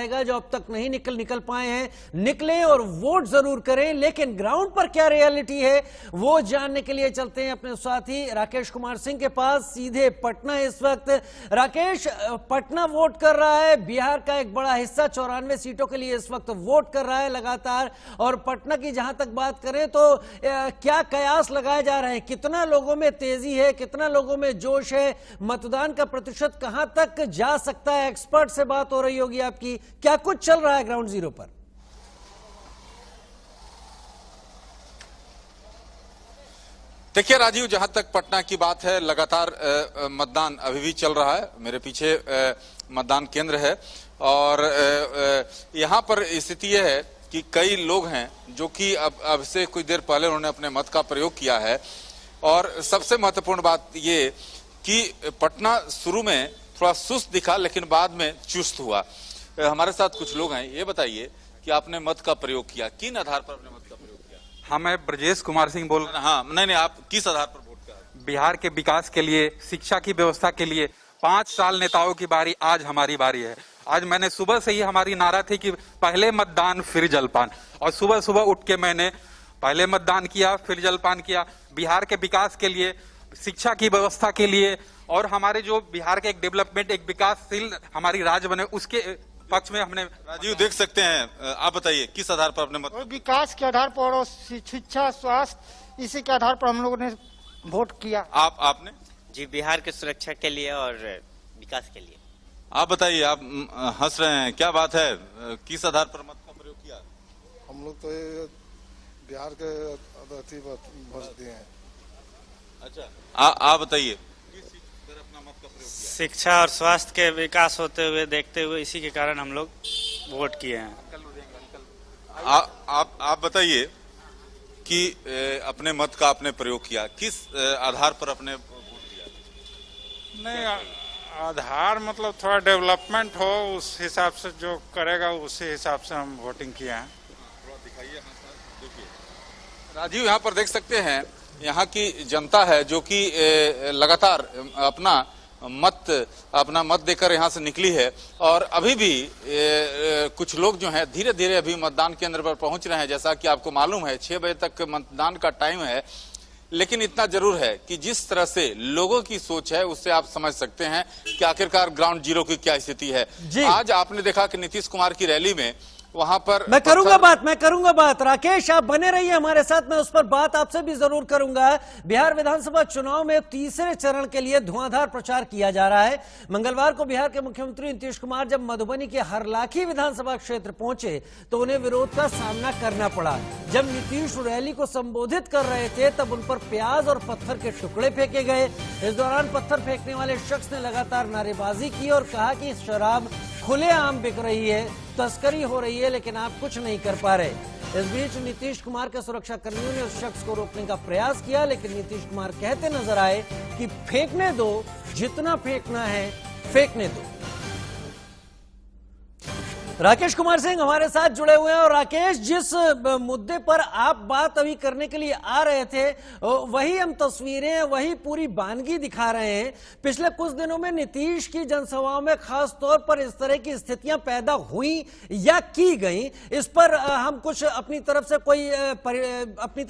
जाएगा। जो अब तक नहीं निकल पाए हैं, निकलें और वोट जरूर करें। लेकिन ग्राउंड पर क्या रियलिटी है वो जानने के लिए चलते हैं अपने साथी राकेश कुमार सिंह के पास, सीधे पटना। इस वक्त राकेश, पटना वोट कर रहा है, बिहार का एक बड़ा हिस्सा 94 सीटों के लिए इस वक्त वोट कर रहा है लगातार। और पटना की जहां तक बात करें तो क्या कयास लगाए जा रहे हैं, कितना लोगों में तेजी है, कितना लोगों में जोश है, मतदान का प्रतिशत कहां तक जा सकता है? एक्सपर्ट से बात हो रही होगी आपकी, क्या कुछ चल रहा है ग्राउंड जीरो पर? देखिए राजीव, जहां तक पटना की बात है, लगातार मतदान अभी भी चल रहा है। मेरे पीछे मतदान केंद्र है और यहां पर स्थिति यह है कि कई लोग हैं जो कि अब से कुछ देर पहले उन्होंने अपने मत का प्रयोग किया है। और सबसे महत्वपूर्ण बात ये कि पटना शुरू में थोड़ा सुस्त दिखा लेकिन बाद में चुस्त हुआ। हमारे साथ कुछ लोग हैं, ये बताइए कि आपने मत का प्रयोग किया, किन आधार पर आपने मत का प्रयोग किया? हाँ, मैं ब्रजेश कुमार सिंह बोल रहा हूँ। हाँ, नहीं, आप किस आधार पर वोट किया? बिहार के विकास के लिए, शिक्षा की व्यवस्था के लिए 5 साल नेताओं की बारी, आज हमारी बारी है। आज मैंने सुबह से ही, हमारी नारा थी कि पहले मतदान फिर जलपान, और सुबह सुबह उठ के मैंने पहले मतदान किया फिर जलपान किया। बिहार के विकास के लिए, शिक्षा की व्यवस्था के लिए और हमारे जो बिहार के एक डेवलपमेंट, एक विकासशील हमारी राज्य बने, उसके पक्ष में हमने। राजीव, देख सकते हैं, आप बताइए किस आधार पर आपने मत? विकास के आधार पर और शिक्षा, स्वास्थ्य, इसी के आधार पर हम लोगों ने वोट किया। आपने? जी, बिहार की सुरक्षा के लिए और विकास के लिए। आप बताइए, आप हंस रहे हैं, क्या बात है, किस आधार पर मत का प्रयोग किया? हम लोग तो ये बिहार के अतिथि वोट दिए हैं। अच्छा, आप बताइए किस चीज पर अपना मत का प्रयोग किया? शिक्षा और स्वास्थ्य के विकास होते हुए देखते हुए, इसी के कारण हम लोग वोट किए हैं। आप बताइए कि अपने मत का आपने प्रयोग किया, किस आधार पर अपने वोट दिया? नहीं, आधार मतलब थोड़ा डेवलपमेंट हो, उस हिसाब से जो करेगा उसी हिसाब से हम वोटिंग किए हैं। थोड़ा दिखाइए। देखिए राजीव, यहाँ पर देख सकते हैं, यहाँ की जनता है जो कि लगातार अपना मत देकर यहाँ से निकली है। और अभी भी कुछ लोग जो हैं धीरे धीरे अभी मतदान केंद्र पर पहुंच रहे हैं। जैसा कि आपको मालूम है 6 बजे तक मतदान का टाइम है, लेकिन इतना जरूर है कि जिस तरह से लोगों की सोच है उससे आप समझ सकते हैं कि आखिरकार ग्राउंड जीरो की क्या स्थिति है। आज आपने देखा कि नीतीश कुमार की रैली में वहां पर मैं करूंगा बात। राकेश, आप बने रहिए हमारे साथ, मैं उस पर बात आपसे भी जरूर करूंगा। बिहार विधानसभा चुनाव में तीसरे चरण के लिए धुआंधार प्रचार किया जा रहा है। मंगलवार को बिहार के मुख्यमंत्री नीतीश कुमार जब मधुबनी के हरलाखी विधानसभा क्षेत्र पहुंचे तो उन्हें विरोध का सामना करना पड़ा। जब नीतीश रैली को संबोधित कर रहे थे तब उन पर प्याज और पत्थर के टुकड़े फेंके गए। इस दौरान पत्थर फेंकने वाले शख्स ने लगातार नारेबाजी की और कहा कि शराब खुलेआम बिक रही है, तस्करी हो रही है, लेकिन आप कुछ नहीं कर पा रहे। इस बीच नीतीश कुमार के सुरक्षा कर्मियों ने उस शख्स को रोकने का प्रयास किया, लेकिन नीतीश कुमार कहते नजर आए कि फेंकने दो, जितना फेंकना है फेंकने दो। राकेश कुमार सिंह हमारे साथ जुड़े हुए हैं। और राकेश, जिस मुद्दे पर आप बात अभी करने के लिए आ रहे थे वही हम तस्वीरें, वही पूरी वानगी दिखा रहे हैं। पिछले कुछ दिनों में नीतीश की जनसभाओं में खास तौर पर इस तरह की स्थितियां पैदा हुई या की गई, इस पर हम कुछ अपनी तरफ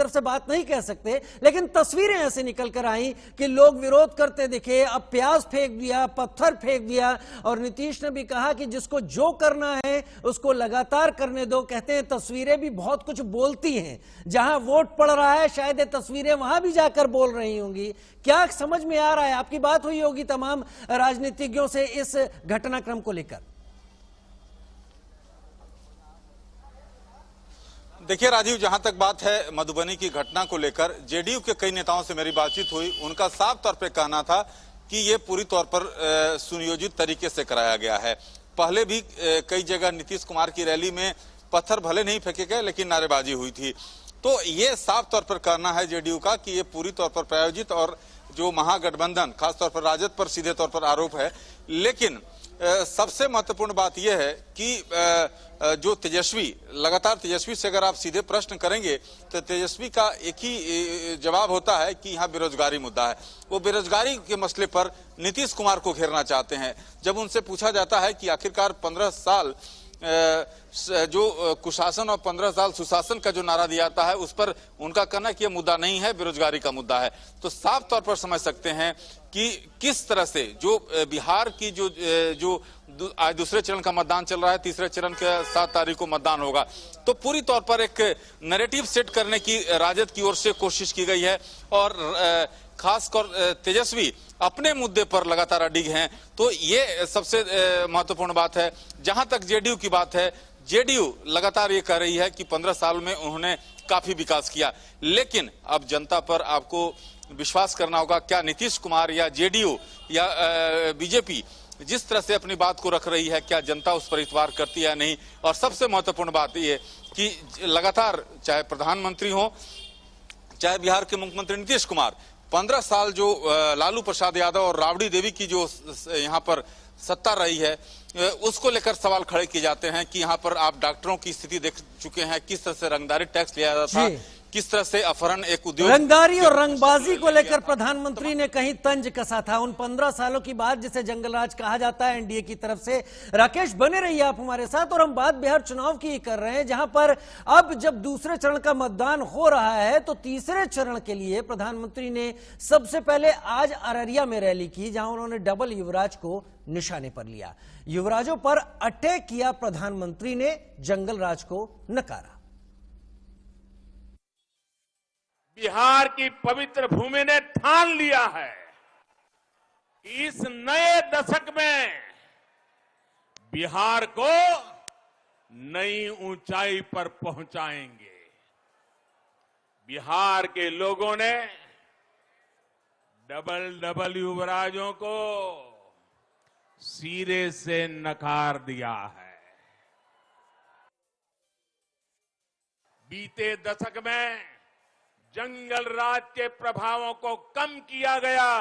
से बात नहीं कह सकते, लेकिन तस्वीरें ऐसे निकल कर आई कि लोग विरोध करते दिखे, अब प्याज फेंक दिया, पत्थर फेंक दिया। और नीतीश ने भी कहा कि जिसको जो करना है उसको लगातार करने दो। कहते हैं तस्वीरें भी बहुत कुछ बोलती हैं, जहां वोट पड़ रहा है शायद ये तस्वीरें वहां भी जाकर बोल रही होंगी। क्या समझ में आ रहा है? आपकी बात हुई होगी तमाम राजनीतिज्ञों से इस घटनाक्रम को लेकर। देखिए राजीव, जहां तक बात है मधुबनी की घटना को लेकर, जेडीयू के कई नेताओं से मेरी बातचीत हुई। उनका साफ तौर पर कहना था कि यह पूरी तौर पर सुनियोजित तरीके से कराया गया है। पहले भी कई जगह नीतीश कुमार की रैली में पत्थर भले नहीं फेंके गए लेकिन नारेबाजी हुई थी। तो ये साफ तौर पर कहना है जेडीयू का कि ये पूरी तौर पर प्रायोजित और जो महागठबंधन खासतौर पर राजद पर सीधे तौर पर आरोप है। लेकिन सबसे महत्वपूर्ण बात यह है कि जो तेजस्वी, लगातार तेजस्वी से अगर आप सीधे प्रश्न करेंगे तो तेजस्वी का एक ही जवाब होता है कि यहाँ बेरोजगारी मुद्दा है। वो बेरोजगारी के मसले पर नीतीश कुमार को घेरना चाहते हैं। जब उनसे पूछा जाता है कि आखिरकार 15 साल जो कुशासन और 15 साल सुशासन का जो नारा दिया जाता है उस पर उनका कहना कि यह मुद्दा नहीं है, बेरोजगारी का मुद्दा है। तो साफ तौर पर समझ सकते हैं कि किस तरह से जो बिहार की जो आज दूसरे चरण का मतदान चल रहा है, तीसरे चरण के 7 तारीख को मतदान होगा, तो पूरी तौर पर एक नैरेटिव सेट करने की राजद की ओर से कोशिश की गई है और खासकर तेजस्वी अपने मुद्दे पर लगातार अडिग हैं। तो ये सबसे महत्वपूर्ण बात है। जहां तक जेडीयू की बात है, जेडीयू लगातार ये कह रही है कि 15 साल में उन्होंने काफी विकास किया, लेकिन अब जनता पर आपको विश्वास करना होगा। क्या नीतीश कुमार या जेडीयू या बीजेपी जिस तरह से अपनी बात को रख रही है, क्या जनता उस पर इतबार करती है या नहीं? और सबसे महत्वपूर्ण बात यह कि लगातार चाहे प्रधानमंत्री हो, चाहे बिहार के मुख्यमंत्री नीतीश कुमार, 15 साल जो लालू प्रसाद यादव और राबड़ी देवी की जो यहाँ पर सत्ता रही है, उसको लेकर सवाल खड़े किए जाते हैं कि यहाँ पर आप डॉक्टरों की स्थिति देख चुके हैं, किस तरह से रंगदारी टैक्स लिया जाता था, किस तरह से अपहरण एक उद्योग, रंगदारी और रंगबाजी को लेकर प्रधानमंत्री ने कहीं तंज कसा था। उन 15 सालों की बात जिसे जंगल राज कहा जाता है एनडीए की तरफ से। राकेश बने रहिए आप हमारे साथ, और हम बात बिहार चुनाव की कर रहे हैं, जहां पर अब जब दूसरे चरण का मतदान हो रहा है तो तीसरे चरण के लिए प्रधानमंत्री ने सबसे पहले आज अररिया में रैली की, जहां उन्होंने डबल युवराज को निशाने पर लिया। युवराजों पर अटैक किया प्रधानमंत्री ने, जंगल राज को नकारा। बिहार की पवित्र भूमि ने ठान लिया है कि इस नए दशक में बिहार को नई ऊंचाई पर पहुंचाएंगे। बिहार के लोगों ने डबल युवराजों को सिरे से नकार दिया है। बीते दशक में जंगल राज के प्रभावों को कम किया गया।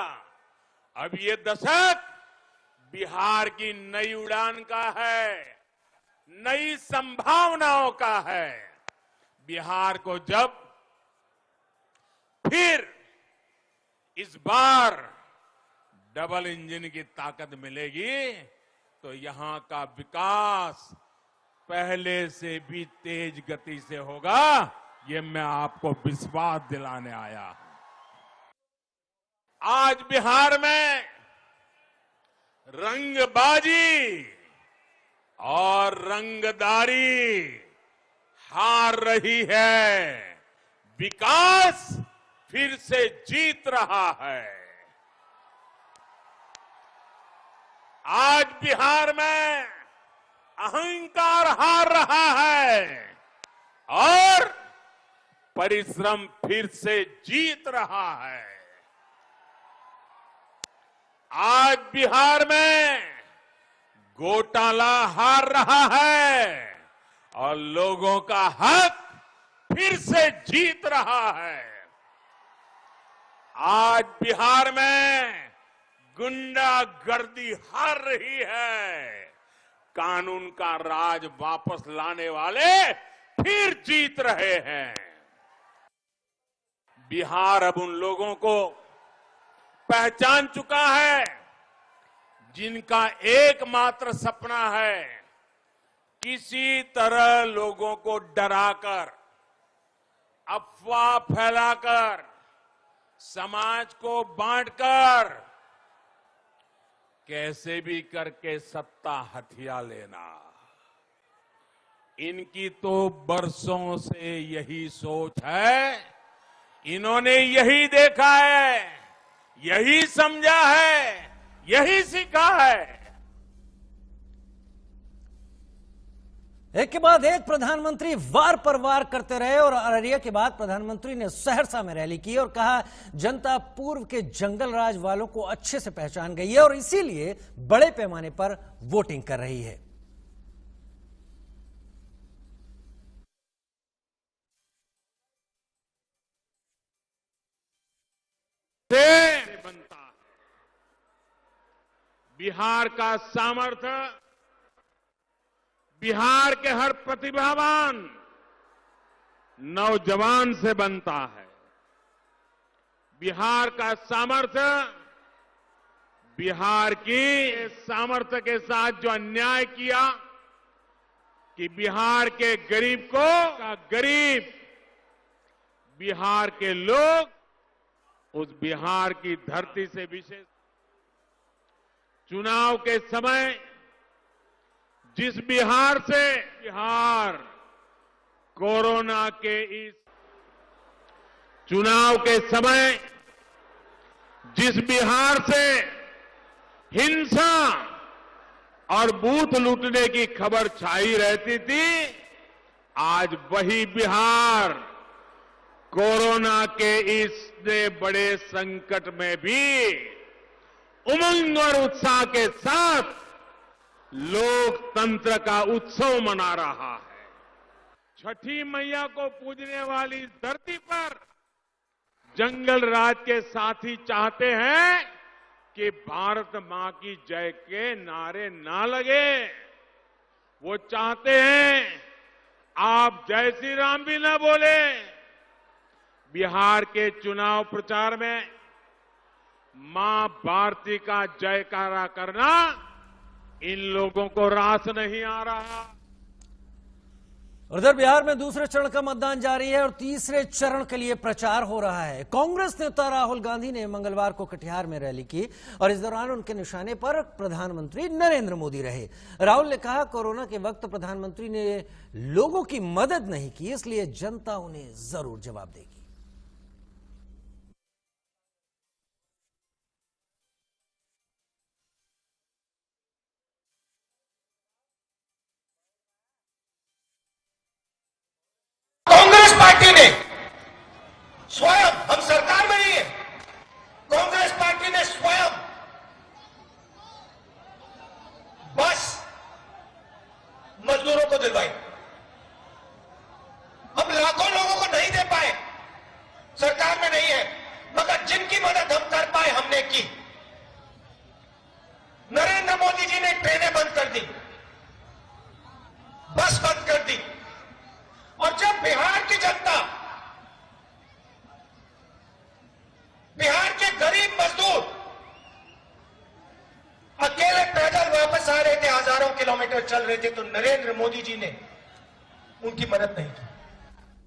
अब ये दशक बिहार की नई उड़ान का है, नई संभावनाओं का है। बिहार को जब फिर इस बार डबल इंजन की ताकत मिलेगी तो यहां का विकास पहले से भी तेज गति से होगा। ये मैं आपको विश्वास दिलाने आया हूं। आज बिहार में रंगबाजी और रंगदारी हार रही है, विकास फिर से जीत रहा है। आज बिहार में अहंकार हार रहा है और परिश्रम फिर से जीत रहा है। आज बिहार में घोटाला हार रहा है और लोगों का हक फिर से जीत रहा है। आज बिहार में गुंडागर्दी हार रही है, कानून का राज वापस लाने वाले फिर जीत रहे हैं। बिहार अब उन लोगों को पहचान चुका है जिनका एकमात्र सपना है किसी तरह लोगों को डराकर, अफवाह फैलाकर, समाज को बांटकर कैसे भी करके सत्ता हथिया लेना। इनकी तो बरसों से यही सोच है। इन्होंने यही देखा है, यही समझा है, यही सीखा है। एक के बाद एक प्रधानमंत्री वार पर वार करते रहे और अररिया के बाद प्रधानमंत्री ने सहरसा में रैली की और कहा जनता पूर्व के जंगल राज वालों को अच्छे से पहचान गई है और इसीलिए बड़े पैमाने पर वोटिंग कर रही है। बनता है बिहार का सामर्थ्य, बिहार के हर प्रतिभावान नौजवान से बनता है। बिहार का सामर्थ्य, बिहार की सामर्थ्य के साथ जो अन्याय किया, कि बिहार के गरीब को का गरीब, बिहार के लोग उस बिहार की धरती से विशेष चुनाव के समय जिस बिहार से बिहार कोरोना के इस चुनाव के समय जिस बिहार से हिंसा और बूथ लूटने की खबर छाई रहती थी, आज वही बिहार कोरोना के इस बड़े संकट में भी उमंग और उत्साह के साथ लोकतंत्र का उत्सव मना रहा है। छठी मैया को पूजने वाली इस धरती पर जंगल राज के साथी चाहते हैं कि भारत मां की जय के नारे ना लगे। वो चाहते हैं आप जय श्री राम भी ना बोले। बिहार के चुनाव प्रचार में मां भारती का जयकारा करना इन लोगों को रास नहीं आ रहा। उधर बिहार में दूसरे चरण का मतदान जारी है और तीसरे चरण के लिए प्रचार हो रहा है। कांग्रेस नेता राहुल गांधी ने मंगलवार को कटिहार में रैली की और इस दौरान उनके निशाने पर प्रधानमंत्री नरेंद्र मोदी रहे। राहुल ने कहा, कोरोना के वक्त प्रधानमंत्री ने लोगों की मदद नहीं की, इसलिए जनता उन्हें जरूर जवाब देगी। कांग्रेस पार्टी ने स्वयं, हम सरकार में नहीं है, कांग्रेस पार्टी ने स्वयं बस मजदूरों को दिलवाई। हम लाखों लोगों को नहीं दे पाए, सरकार में नहीं है, मगर जिनकी मदद हम कर पाए हमने की। नरेंद्र मोदी जी ने ट्रेनें बंद कर दी, बस बंद कर दी। और जब बिहार की जनता, बिहार के गरीब मजदूर अकेले पैदल वापस आ रहे थे, हजारों किलोमीटर चल रहे थे, तो नरेंद्र मोदी जी ने उनकी मदद नहीं की।